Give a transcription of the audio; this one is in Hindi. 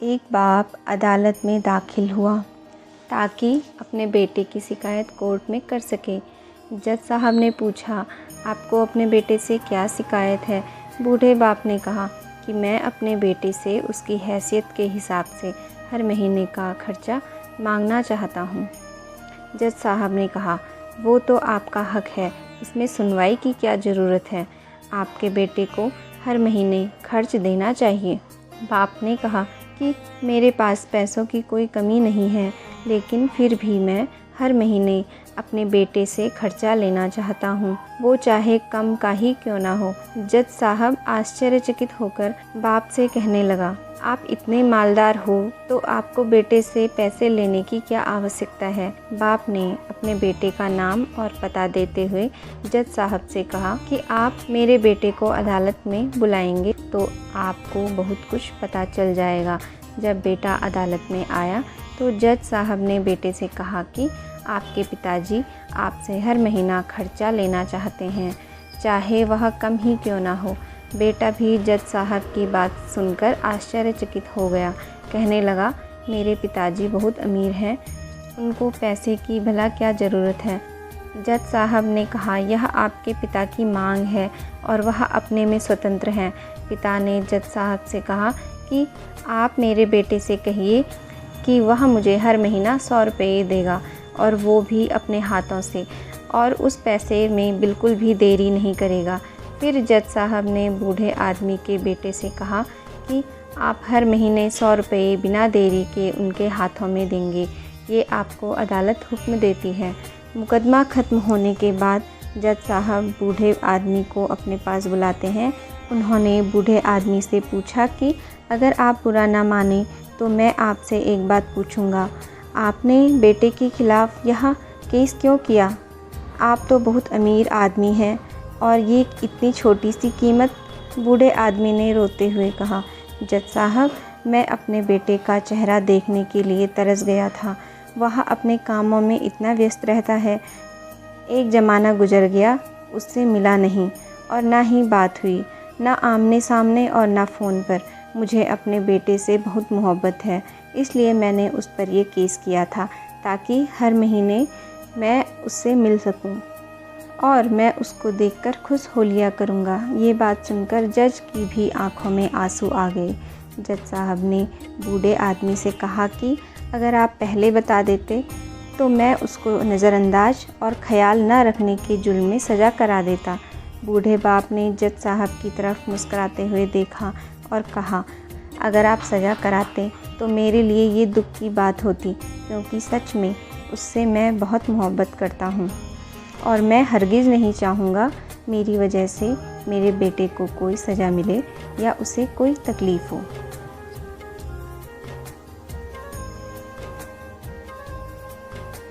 एक बाप अदालत में दाखिल हुआ ताकि अपने बेटे की शिकायत कोर्ट में कर सके। जज साहब ने पूछा, आपको अपने बेटे से क्या शिकायत है? बूढ़े बाप ने कहा कि मैं अपने बेटे से उसकी हैसियत के हिसाब से हर महीने का खर्चा मांगना चाहता हूँ। जज साहब ने कहा, वो तो आपका हक है, इसमें सुनवाई की क्या ज़रूरत है? आपके बेटे को हर महीने खर्च देना चाहिए। बाप ने कहा कि मेरे पास पैसों की कोई कमी नहीं है, लेकिन फिर भी मैं हर महीने अपने बेटे से खर्चा लेना चाहता हूँ, वो चाहे कम का ही क्यों ना हो। जज साहब आश्चर्यचकित होकर बाप से कहने लगा, आप इतने मालदार हो तो आपको बेटे से पैसे लेने की क्या आवश्यकता है? बाप ने अपने बेटे का नाम और पता देते हुए जज साहब से कहा कि आप मेरे बेटे को अदालत में बुलाएंगे तो आपको बहुत कुछ पता चल जाएगा। जब बेटा अदालत में आया तो जज साहब ने बेटे से कहा कि आपके पिताजी आपसे हर महीना खर्चा लेना चाहते हैं, चाहे वह कम ही क्यों ना हो। बेटा भी जज साहब की बात सुनकर आश्चर्यचकित हो गया। कहने लगा, मेरे पिताजी बहुत अमीर हैं, उनको पैसे की भला क्या ज़रूरत है? जज साहब ने कहा, यह आपके पिता की मांग है और वह अपने में स्वतंत्र हैं। पिता ने जज साहब से कहा कि आप मेरे बेटे से कहिए कि वह मुझे हर महीना 100 रुपये देगा, और वो भी अपने हाथों से, और उस पैसे में बिल्कुल भी देरी नहीं करेगा। फिर जज साहब ने बूढ़े आदमी के बेटे से कहा कि आप हर महीने 100 रुपये बिना देरी के उनके हाथों में देंगे, ये आपको अदालत हुक्म देती है। मुकदमा ख़त्म होने के बाद जज साहब बूढ़े आदमी को अपने पास बुलाते हैं। उन्होंने बूढ़े आदमी से पूछा कि अगर आप बुरा ना माने तो मैं आपसे एक बात पूछूंगा, आपने बेटे के खिलाफ़ यह केस क्यों किया? आप तो बहुत अमीर आदमी हैं और ये इतनी छोटी सी कीमत? बूढ़े आदमी ने रोते हुए कहा, जज साहब, मैं अपने बेटे का चेहरा देखने के लिए तरस गया था। वह अपने कामों में इतना व्यस्त रहता है। एक ज़माना गुजर गया, उससे मिला नहीं और ना ही बात हुई, ना आमने सामने और ना फ़ोन पर। मुझे अपने बेटे से बहुत मोहब्बत है, इसलिए मैंने उस पर यह केस किया था ताकि हर महीने मैं उससे मिल सकूं और मैं उसको देखकर खुश हो लिया करूँगा। ये बात सुनकर जज की भी आंखों में आंसू आ गए। जज साहब ने बूढ़े आदमी से कहा कि अगर आप पहले बता देते तो मैं उसको नज़रअंदाज और ख्याल न रखने के जुर्म में सज़ा करा देता। बूढ़े बाप ने जज साहब की तरफ मुस्कुराते हुए देखा और कहा, अगर आप सज़ा कराते तो मेरे लिए ये दुख की बात होती, क्योंकि सच में उससे मैं बहुत मोहब्बत करता हूँ और मैं हरगिज़ नहीं चाहूँगा मेरी वजह से मेरे बेटे को कोई सज़ा मिले या उसे कोई तकलीफ़ हो।